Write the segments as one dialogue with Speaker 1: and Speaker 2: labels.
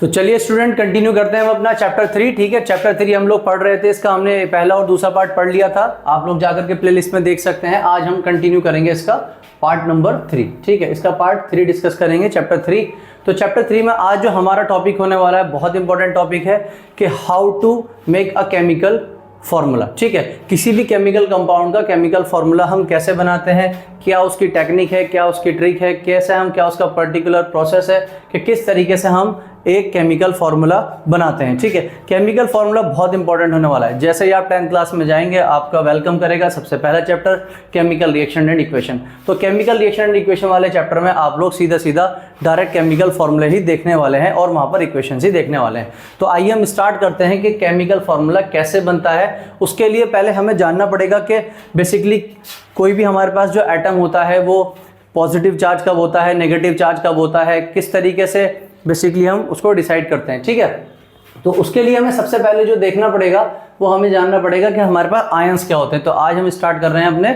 Speaker 1: तो चलिए student continue करते हैं हम अपना चैप्टर 3। ठीक है, चैप्टर 3 हम लोग पढ़ रहे थे, इसका हमने पहला और दूसरा पार्ट पढ़ लिया था, आप लोग जाकर के प्लेलिस्ट में देख सकते हैं। आज हम कंटिन्यू करेंगे इसका पार्ट नंबर 3। ठीक है, इसका पार्ट 3 डिस्कस करेंगे, चैप्टर 3। तो चैप्टर 3 में आज जो हमारा टॉपिक होने वाला है, बहुत इंपॉर्टेंट टॉपिक है कि how to make a chemical formula. ठीक है, किसी भी केमिकल कंपाउंड का केमिकल फॉर्मूला हम कैसे बनाते हैं, क्या उसकी टेक्निक है, क्या उसकी ट्रिक है, कैसे हम, क्या उसका पर्टिकुलर प्रोसेस है कि किस तरीके से हम एक केमिकल फॉर्मूला बनाते हैं। ठीक है, केमिकल फॉर्मूला बहुत इंपॉर्टेंट होने वाला है। जैसे ही आप 10th क्लास में जाएंगे, आपका वेलकम करेगा सबसे पहला chapter chemical reaction and equation. तो केमिकल रिएक्शन एंड इक्वेशन वाले चैप्टर में आप लोग सीधा सीधा डायरेक्ट केमिकल फॉर्मूले ही देखने वाले हैं और वहां पर इक्वेशन ही देखने वाले हैं। तो आइए हम स्टार्ट करते हैं कि केमिकल फॉर्मूला कैसे बनता है। उसके लिए पहले हमें जानना पड़ेगा कि बेसिकली कोई भी हमारे पास जो एटम होता है वो पॉजिटिव चार्ज कब होता है, नेगेटिव चार्ज कब होता है, किस तरीके से बेसिकली हम उसको डिसाइड करते हैं। ठीक है, तो उसके लिए हमें सबसे पहले जो देखना पड़ेगा वो हमें जानना पड़ेगा कि हमारे पास आयंस क्या होते हैं। तो आज हम स्टार्ट कर रहे हैं अपने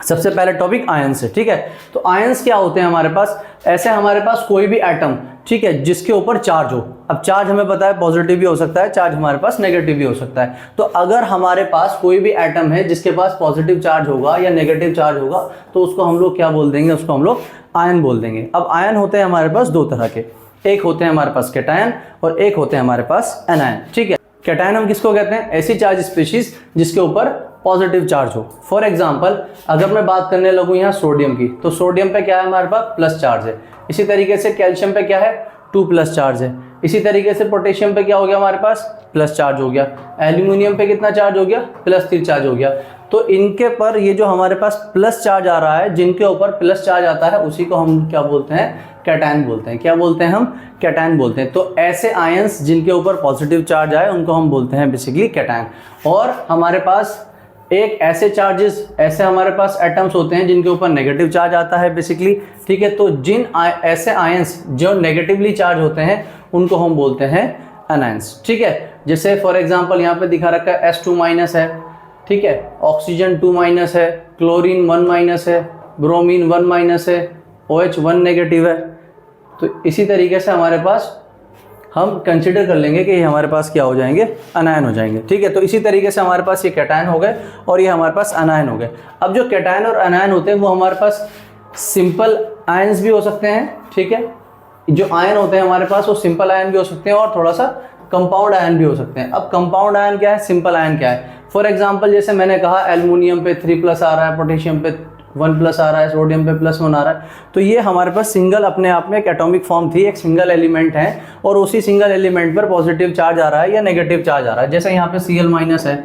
Speaker 1: सबसे पहले टॉपिक आयंस से। ठीक है, तो आयंस क्या होते हैं हमारे पास, ऐसे हमारे पास कोई भी एटम, ठीक है, जिसके ऊपर चार्ज हो। अब चार्ज हमें पता है पॉजिटिव भी हो सकता है, चार्ज हमारे पास नेगेटिव भी हो सकता है। तो अगर हमारे पास कोई भी एटम है जिसके पास पॉजिटिव चार्ज होगा या नेगेटिव चार्ज होगा, तो उसको हम लोग क्या बोल देंगे, उसको हम लोग आयन बोल देंगे। अब आयन होते हैं हमारे पास दो तरह के, एक होते हैं हमारे पास कैटायन और एक होते हैं हमारे पास एनायन। ठीक है, कैटायन हम किसको कहते हैं, ऐसी चार्ज स्पीशीज जिसके ऊपर पॉजिटिव चार्ज हो। फॉर एग्जांपल अगर मैं बात करने लगूं यहाँ सोडियम की, तो सोडियम पे क्या है हमारे पास प्लस चार्ज है। इसी तरीके से कैल्शियम पे क्या है 2 प्लस चार्ज है। इसी तरीके से पोटेशियम पे क्या हो गया हमारे पास प्लस चार्ज हो गया। एल्यूमिनियम पे कितना चार्ज हो गया +3 चार्ज हो गया। तो इनके पर ये जो हमारे पास प्लस चार्ज आ रहा है, जिनके ऊपर प्लस चार्ज आता है, उसी को हम क्या बोलते हैं, कैटायन बोलते हैं। क्या बोलते हैं हम, कैटायन बोलते हैं। तो ऐसे आयंस जिनके ऊपर पॉजिटिव चार्ज आए उनको हम बोलते हैं बेसिकली कैटायन। और हमारे पास एक ऐसे चार्जेस, ऐसे हमारे पास एटम्स होते हैं जिनके ऊपर नेगेटिव चार्ज आता है बेसिकली। ठीक है, तो जिन ऐसे आयंस जो नेगेटिवली चार्ज होते हैं उनको हम बोलते हैं एनायंस। ठीक है, जैसे फॉर एग्जांपल यहाँ पे दिखा रखा है S2- है। ठीक है, ऑक्सीजन 2- है, क्लोरीन 1- है, ब्रोमीन 1- है, OH 1 नेगेटिव है। तो इसी तरीके से हमारे पास हम कंसिडर कर लेंगे कि ये हमारे पास क्या हो जाएंगे, अनायन हो जाएंगे। ठीक है, तो इसी तरीके से हमारे पास ये कैटायन हो गए और ये हमारे पास अनायन हो गए। अब जो कैटायन और अनायन होते हैं वो हमारे पास सिंपल आयंस भी हो सकते हैं। ठीक है, जो आयन होते हैं हमारे पास वो सिंपल आयन भी हो सकते हैं और थोड़ा सा कंपाउंड आयन भी हो सकते हैं। अब कंपाउंड आयन क्या है, सिंपल आयन क्या है। फॉर एग्जाम्पल जैसे मैंने कहा एल्युमिनियम पे 3+ आ रहा है, पोटेशियम पे 1+ आ रहा है, सोडियम पे +1 आ रहा है। तो ये हमारे पास सिंगल अपने आप में एक एटॉमिक फॉर्म थी, एक सिंगल एलिमेंट है और उसी सिंगल एलिमेंट पर पॉजिटिव चार्ज आ रहा है या नेगेटिव चार्ज आ रहा है। जैसे यहाँ पे Cl- है,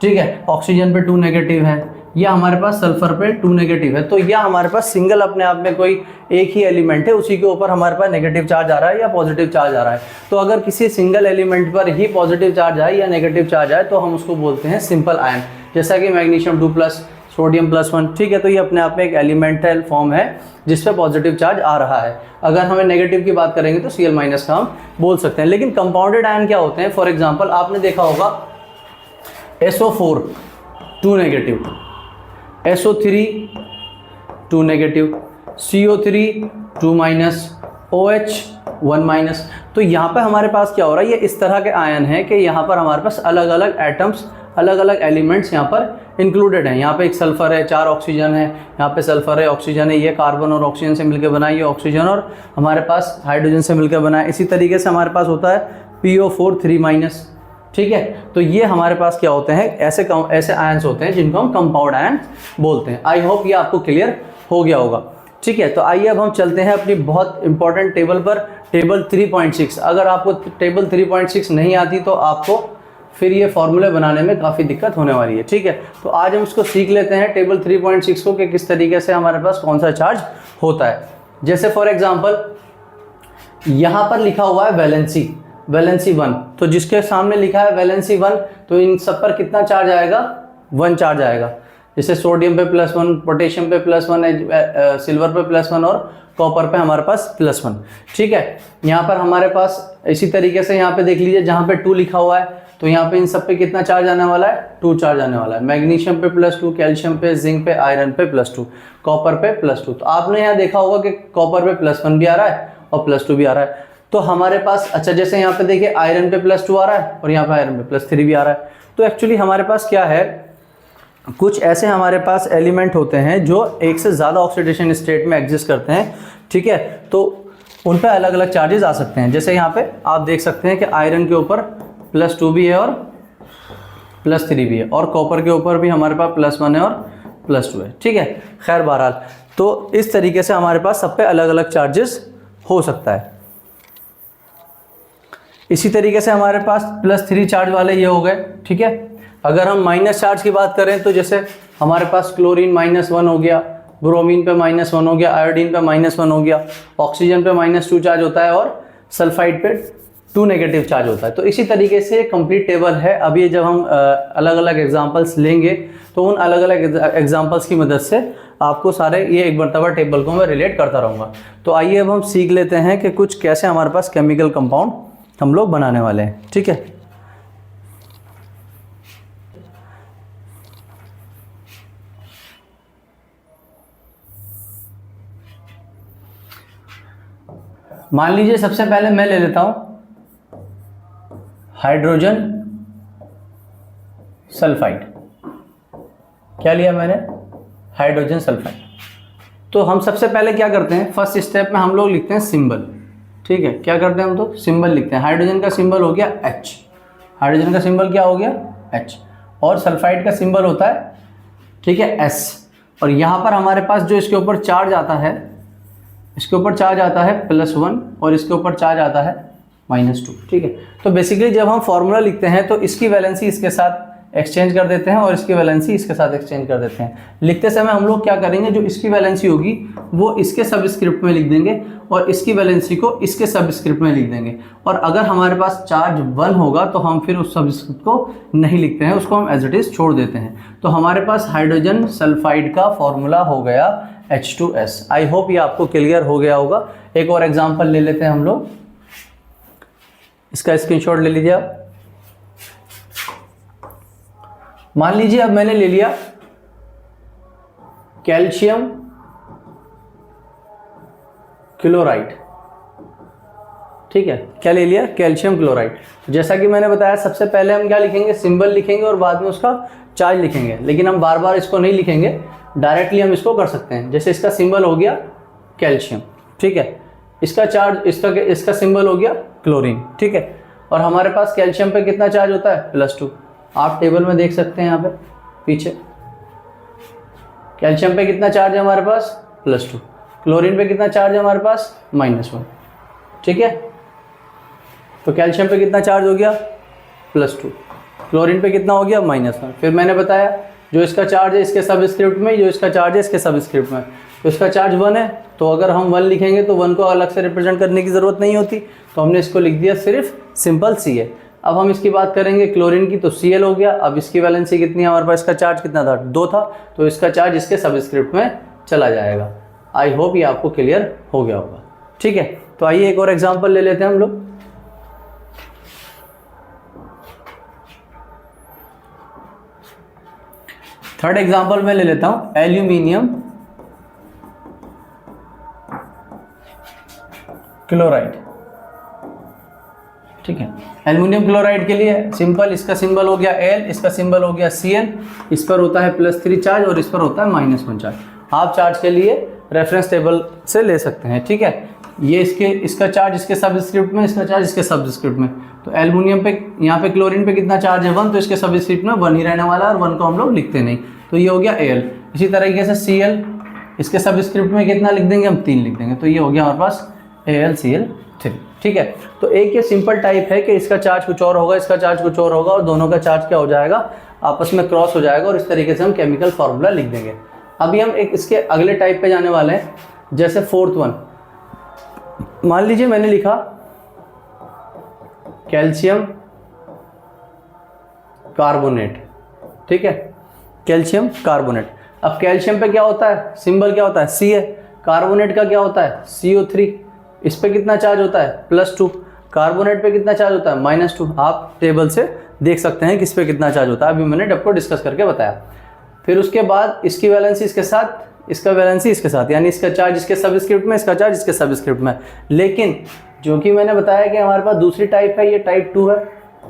Speaker 1: ठीक है, ऑक्सीजन पे 2 नेगेटिव है, या हमारे पास सल्फर पे 2 नेगेटिव है। तो यह हमारे पास सिंगल अपने आप में कोई एक ही एलिमेंट है, उसी के ऊपर हमारे पास नेगेटिव चार्ज आ रहा है या पॉजिटिव चार्ज आ रहा है। तो अगर किसी सिंगल एलिमेंट पर ही पॉजिटिव चार्ज आए या नेगेटिव चार्ज आए तो हम उसको बोलते हैं सिंपल आयन। जैसा कि मैग्नीशियम 2+, सोडियम +1। ठीक है, तो ये अपने आप में एक एलिमेंटल फॉर्म है जिस पे पॉजिटिव चार्ज आ रहा है। अगर हमें नेगेटिव की बात करेंगे तो Cl- का हम बोल सकते हैं। लेकिन कंपाउंडेड आयन क्या होते हैं, फॉर एग्जांपल आपने देखा होगा SO4 2 negative, SO3 2 negative, CO3 2-, OH 1-। तो यहाँ पे हमारे पास क्या हो रहा है, ये इस तरह के आयन है कि यहाँ पर हमारे पास अलग अलग एटम्स, अलग अलग एलिमेंट्स यहाँ पर इंक्लूडेड हैं। यहाँ पे एक सल्फर है, 4 ऑक्सीजन है, यहाँ पे सल्फर है, ऑक्सीजन है, ये कार्बन और ऑक्सीजन से मिलकर बना है, ये ऑक्सीजन और हमारे पास हाइड्रोजन से मिलकर बना है। इसी तरीके से हमारे पास होता है PO4 3-। ठीक है, तो ये हमारे पास क्या होते हैं, ऐसे आयंस होते हैं जिनको हम कंपाउंड आयन बोलते हैं। आई होप ये आपको क्लियर हो गया होगा। ठीक है, तो आइए अब हम चलते हैं अपनी बहुत इंपॉर्टेंट टेबल पर, टेबल 3.6। अगर आपको टेबल 3.6 नहीं आती तो आपको फिर ये फॉर्मूले बनाने में काफ़ी दिक्कत होने वाली है। ठीक है, तो आज हम इसको सीख लेते हैं टेबल 3.6 को कि किस तरीके से हमारे पास कौन सा चार्ज होता है। जैसे फॉर एग्जांपल यहाँ पर लिखा हुआ है वैलेंसी 1, तो जिसके सामने लिखा है वैलेंसी 1 तो इन सब पर कितना चार्ज आएगा, 1 चार्ज आएगा। जैसे सोडियम पे +1, पोटेशियम पे +1, सिल्वर पे +1 और कॉपर पे हमारे पास +1। ठीक है, यहाँ पर हमारे पास इसी तरीके से यहाँ पे देख लीजिए जहाँ पे 2 लिखा हुआ है तो यहाँ पे इन सब पे कितना चार्ज आने वाला है, 2 चार्ज आने वाला है। मैग्नीशियम पे +2, कैल्शियम पे, जिंक पे, आयरन पे +2, कॉपर पे +2। तो आपने यहाँ देखा होगा कि कॉपर पे +1 भी आ रहा है और +2 भी आ रहा है। तो हमारे पास अच्छा जैसे यहाँ पे देखिए आयरन पे +2 आ रहा है और यहाँ पे आयरन पे +3 भी आ रहा है। तो एक्चुअली हमारे पास क्या है, कुछ ऐसे हमारे पास एलिमेंट होते हैं जो एक से ज़्यादा ऑक्सीडेशन स्टेट में एग्जिस्ट करते हैं, ठीक है। तो उन पे अलग अलग चार्जेस आ सकते हैं। जैसे यहाँ पे आप देख सकते हैं कि आयरन के ऊपर +2 भी है और +3 भी है, और कॉपर के ऊपर भी हमारे पास +1 है और +2 है, ठीक है। खैर बहरहाल तो इस तरीके से हमारे पास सब पे अलग अलग चार्जेस हो सकता है। इसी तरीके से हमारे पास +3 चार्ज वाले ये हो गए, ठीक है। अगर हम माइनस चार्ज की बात करें तो जैसे हमारे पास क्लोरीन -1 हो गया, ब्रोमीन पे -1 हो गया, आयोडीन पे -1 हो गया, ऑक्सीजन पे -2 चार्ज होता है और सल्फाइड पे 2 नेगेटिव चार्ज होता है। तो इसी तरीके से कंप्लीट टेबल है। अब ये जब हम अलग अलग एग्जांपल्स लेंगे तो उन अलग अलग एग्जांपल्स की मदद से आपको सारे ये एक मरतबा टेबल को मैं रिलेट करता रहूँगा। तो आइए अब हम सीख लेते हैं कि कुछ कैसे हमारे पास केमिकल कंपाउंड हम लोग बनाने वाले हैं, ठीक है। मान लीजिए सबसे पहले मैं ले लेता हूं हाइड्रोजन सल्फाइड। क्या लिया मैंने? Hydrogen sulphide. तो हम सबसे पहले क्या करते हैं, फर्स्ट स्टेप में हम लोग लिखते हैं सिंबल, ठीक है। क्या करते हैं हम तो सिंबल लिखते हैं। हाइड्रोजन का सिंबल हो गया H, हाइड्रोजन का सिंबल क्या हो गया H, और सल्फाइड का सिंबल होता है, ठीक है, S। और यहाँ पर हमारे पास जो इसके ऊपर चार्ज आता है, इसके ऊपर चार्ज आता है +1 और इसके ऊपर चार्ज आता है -2, ठीक है। तो बेसिकली जब हम फॉर्मूला लिखते हैं तो इसकी वैलेंसी इसके साथ एक्सचेंज कर देते हैं और इसकी वैलेंसी इसके साथ एक्सचेंज कर देते हैं। लिखते समय हम लोग क्या करेंगे, जो इसकी वैलेंसी होगी वो इसके सबस्क्रिप्ट में लिख देंगे और इसकी वैलेंसी को इसके सबस्क्रिप्ट में लिख देंगे। और अगर हमारे पास चार्ज 1 होगा तो हम फिर उस सबस्क्रिप्ट को नहीं लिखते हैं, उसको हम एज इट इज छोड़ देते हैं। तो हमारे पास हाइड्रोजन सल्फाइड का फॉर्मूला हो गया H2S। आई होप ये आपको क्लियर हो गया होगा। एक और एग्जाम्पल ले लेते हैं हम लोग, इसका स्क्रीनशॉट ले लीजिए आप। मान लीजिए अब मैंने ले लिया कैल्शियम क्लोराइड, ठीक है। क्या ले लिया? Calcium chloride. जैसा कि मैंने बताया सबसे पहले हम क्या लिखेंगे, सिंबल लिखेंगे और बाद में उसका चार्ज लिखेंगे। लेकिन हम बार बार इसको नहीं लिखेंगे, डायरेक्टली हम इसको कर सकते हैं। जैसे इसका सिंबल हो गया कैल्शियम, ठीक है, इसका चार्ज इसका सिंबल हो गया क्लोरीन, ठीक है। और हमारे पास कैल्शियम पे कितना चार्ज होता है? +2। आप टेबल में देख सकते हैं यहाँ पे पीछे, कैल्शियम पे कितना चार्ज है हमारे पास? +2। क्लोरीन पे कितना चार्ज है हमारे पास? -1, ठीक है। तो कैल्शियम पे कितना चार्ज हो गया? +2। क्लोरीन पे कितना हो गया? -1। फिर मैंने बताया जो इसका चार्ज है इसके सबस्क्रिप्ट में, जो इसका चार्ज है इसके सबस्क्रिप्ट में, तो इसका चार्ज 1 है। तो अगर हम 1 लिखेंगे तो 1 को अलग से रिप्रेजेंट करने की ज़रूरत नहीं होती, तो हमने इसको लिख दिया सिर्फ सिंपल Ca। अब हम इसकी बात करेंगे क्लोरीन की, तो Cl हो गया। अब इसकी वैलेंसी कितनी है हमारे पास? इसका चार्ज कितना था? 2 था, तो इसका चार्ज इसके सबस्क्रिप्ट में चला जाएगा। आई होप ये आपको क्लियर हो गया होगा, ठीक है। तो आइए एक और एग्जांपल ले लेते हैं हम लोग। थर्ड एग्जांपल मैं ले लेता हूं एल्यूमिनियम क्लोराइड, ठीक है। एल्युमिनियम क्लोराइड के लिए सिंपल, इसका सिंबल हो गया L, इसका सिंबल हो गया Cl। इस पर होता है +3 चार्ज और इस पर होता है -1 चार्ज। आप चार्ज के लिए रेफरेंस टेबल से ले सकते हैं, ठीक है। ये इसका चार्ज इसके सबस्क्रिप्ट में, इसका चार्ज इसके सबस्क्रिप्ट में। तो एल्युमिनियम पे, यहाँ पे क्लोरीन पे कितना चार्ज है? 1, तो इसके सबस्क्रिप्ट में 1 ही रहने वाला है और 1 को हम लोग लिखते नहीं। तो ये हो गया Al। इसी तरीके से Cl, इसके सबस्क्रिप्ट में कितना लिख देंगे हम? 3 लिख देंगे। तो ये हो गया हमारे पास AlCl3, ठीक है। तो एक ये सिंपल टाइप है कि इसका चार्ज कुछ और होगा, इसका चार्ज कुछ और होगा और दोनों का चार्ज क्या हो जाएगा? आपस में क्रॉस हो जाएगा और इस तरीके से हम केमिकल फार्मूला लिख देंगे। अभी हम एक इसके अगले टाइप पे जाने वाले हैं। जैसे फोर्थ वन, मान लीजिए मैंने लिखा कैल्शियम कार्बोनेट, ठीक है, कैल्शियम कार्बोनेट। अब कैल्शियम पे क्या होता है? सिंबल क्या होता है? C है। कार्बोनेट का क्या होता है? CO3। इस पे कितना चार्ज होता है? +2। कार्बोनेट पे कितना चार्ज होता है? -2। आप टेबल से देख सकते हैं कि इस पे कितना चार्ज होता है, अभी मैंने आपको डिस्कस करके बताया। फिर उसके बाद इसकी वैलेंसी इसके साथ, इसका वैलेंसी इसके साथ, यानी इसका चार्ज इसके सबस्क्रिप्ट में, इसका चार्ज इसके सबस्क्रिप्ट में। लेकिन जो कि मैंने बताया कि हमारे पास दूसरी टाइप है, ये टाइप 2 है,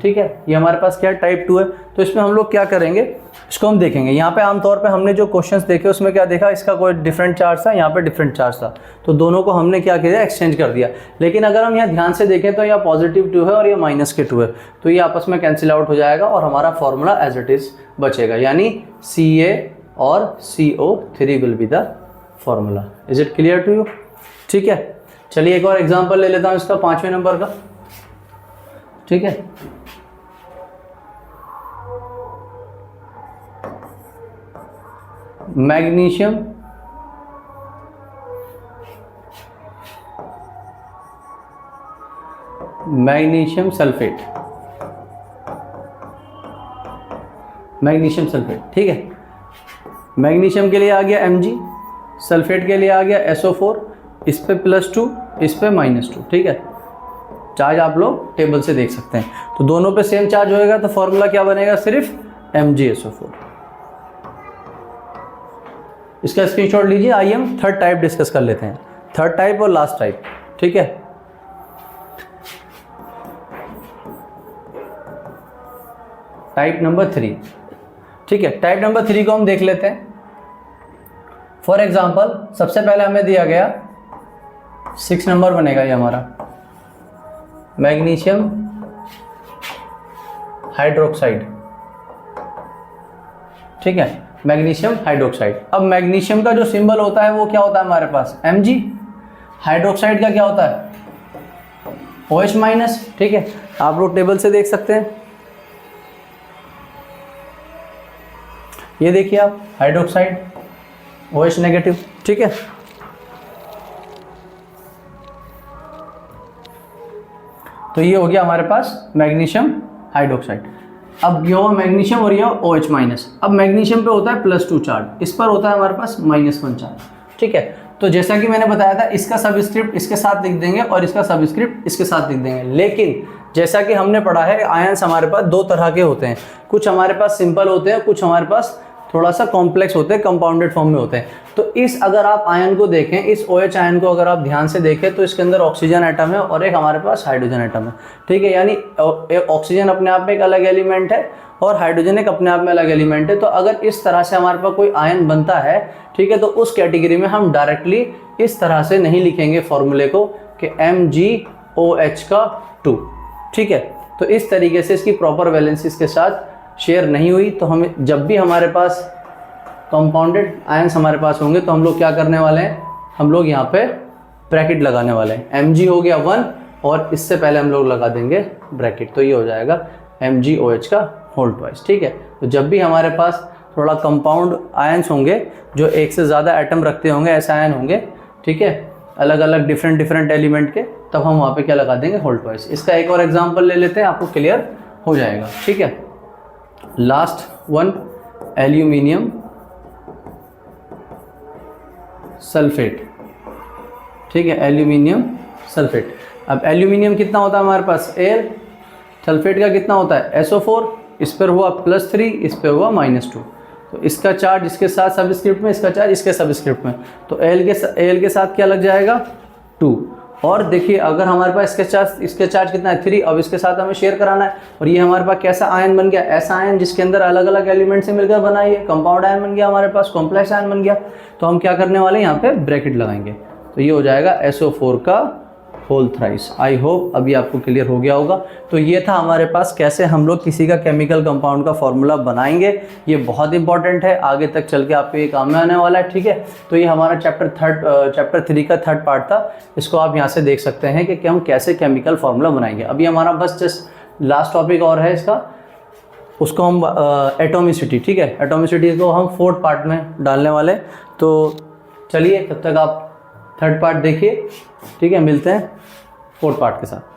Speaker 1: ठीक है, ये हमारे पास क्या टाइप 2 है। तो इसमें हम लोग क्या करेंगे, इसको हम देखेंगे। यहाँ पे आमतौर पे हमने जो क्वेश्चंस देखे उसमें क्या देखा, इसका कोई डिफरेंट चार्ज था, यहाँ पे डिफरेंट चार्ज था, तो दोनों को हमने क्या किया, एक्सचेंज कर दिया। लेकिन अगर हम यहाँ ध्यान से देखें तो यहाँ पॉजिटिव 2 है और ये माइनस के 2 है, तो ये आपस में कैंसिल आउट हो जाएगा और हमारा फॉर्मूला एज इट इज बचेगा, यानी Ca और CO3 will be the formula. Is it clear to you? ठीक है, चलिए एक और एग्जाम्पल ले लेता हूँ इसका 5वें नंबर का, ठीक है। मैग्नीशियम सल्फेट, मैग्नीशियम सल्फेट, ठीक है। मैग्नीशियम के लिए आ गया Mg, सल्फेट के लिए आ गया SO4, इस पे +2, इस पे -2, ठीक है। चार्ज आप लोग टेबल से देख सकते हैं, तो दोनों पे सेम चार्ज होएगा तो फॉर्मूला क्या बनेगा, सिर्फ MgSO4। इसका स्क्रीनशॉट लीजिए। आइए हम थर्ड टाइप डिस्कस कर लेते हैं, थर्ड टाइप और लास्ट टाइप, ठीक है। टाइप नंबर 3, ठीक है। टाइप नंबर 3 को हम देख लेते हैं। फॉर एग्जांपल सबसे पहले हमें दिया गया 6 नंबर बनेगा ये हमारा, मैग्नीशियम हाइड्रोक्साइड, ठीक है, मैग्नीशियम हाइड्रोक्साइड। अब मैग्नीशियम का जो सिंबल होता है वो क्या होता है हमारे पास, Mg। हाइड्रोक्साइड का क्या होता है, OH-, ठीक है। आप लोग टेबल से देख सकते हैं, ये देखिए आप, हाइड्रोक्साइड OH-, ठीक है। तो ये हो गया हमारे पास मैग्नीशियम हाइड्रोक्साइड। अब ये हो मैग्नीशियम और ये OH-। अब मैग्नीशियम पे होता है +2 चार्ज, इस पर होता है हमारे पास -1 चार्ज, ठीक है। तो जैसा कि मैंने बताया था, इसका सबस्क्रिप्ट इसके साथ लिख देंगे और इसका सबस्क्रिप्ट इसके साथ लिख देंगे। लेकिन जैसा कि हमने पढ़ा है, आयंस हमारे पास 2 तरह के होते हैं, कुछ हमारे पास सिंपल होते हैं, कुछ हमारे पास थोड़ा सा कॉम्प्लेक्स होते हैं, कंपाउंडेड फॉर्म में होते हैं। तो इस अगर आप आयन को देखें, इस OH आयन को अगर आप ध्यान से देखें तो इसके अंदर ऑक्सीजन एटम है और एक हमारे पास हाइड्रोजन एटम है, ठीक है। यानी ऑक्सीजन अपने आप में एक अलग एलिमेंट है और हाइड्रोजन एक अपने आप में अलग एलिमेंट है। तो अगर इस तरह से हमारे पास कोई आयन बनता है, ठीक है, तो उस कैटेगरी में हम डायरेक्टली इस तरह से नहीं लिखेंगे फॉर्मूले को कि MgOH2, ठीक है। तो इस तरीके से इसकी प्रॉपर वैलेंसी इसके साथ शेयर नहीं हुई। तो हमें जब भी हमारे पास कंपाउंडेड आयंस हमारे पास होंगे तो हम लोग क्या करने वाले हैं, हम लोग यहाँ पे ब्रैकेट लगाने वाले हैं। Mg हो गया 1 और इससे पहले हम लोग लगा देंगे ब्रैकेट, तो ये हो जाएगा MgOH2, ठीक है। तो जब भी हमारे पास थोड़ा कंपाउंड आयंस होंगे जो एक से ज़्यादा एटम रखते होंगे, ऐसे आयन होंगे, ठीक है, अलग अलग डिफरेंट एलिमेंट के, तब हम वहाँ पे क्या लगा देंगे, होल्टवाइज। इसका एक और एग्जांपल ले लेते हैं, आपको क्लियर हो जाएगा, ठीक है। लास्ट वन, एल्यूमिनियम सल्फेट, ठीक है, एल्यूमिनियम सल्फेट। अब एल्यूमिनियम कितना होता है हमारे पास, Al, सल्फेट का कितना होता है SO4, इस पर हुआ +3, इस पर हुआ -2। तो इसका चार्ज इसके साथ सबस्क्रिप्ट में, इसका चार्ज इसके सबस्क्रिप्ट में, तो Al के साथ क्या लग जाएगा 2। और देखिए अगर हमारे पास इसके चार्ज कितना है 3, अब इसके साथ हमें शेयर कराना है, और ये हमारे पास कैसा आयन बन गया, ऐसा आयन जिसके अंदर अलग अलग एलिमेंट से मिलकर बना, ये कंपाउंड आयन बन गया हमारे पास, कॉम्प्लेक्स आयन बन गया। तो हम क्या करने वाले हैं, यहाँ पे ब्रैकेट लगाएंगे, तो ये हो जाएगा SO4 का होल थ्राइस। आई होप अभी आपको क्लियर हो गया होगा। तो ये था हमारे पास कैसे हम लोग किसी का केमिकल कंपाउंड का फॉर्मूला बनाएंगे, ये बहुत इंपॉर्टेंट है, आगे तक चल के आपको ये काम में आने वाला है, ठीक है। तो ये हमारा चैप्टर 3 का थर्ड पार्ट था, इसको आप यहाँ से देख सकते हैं कि हम कैसे केमिकल फार्मूला बनाएंगे। अभी हमारा बस जस्ट लास्ट टॉपिक और है इसका, उसको हम एटोमिसिटी, ठीक है, एटोमिसिटी को हम 4th पार्ट में डालने वाले। तो चलिए तब तक आप 3rd पार्ट देखिए, ठीक है, मिलते हैं 4th पार्ट के साथ।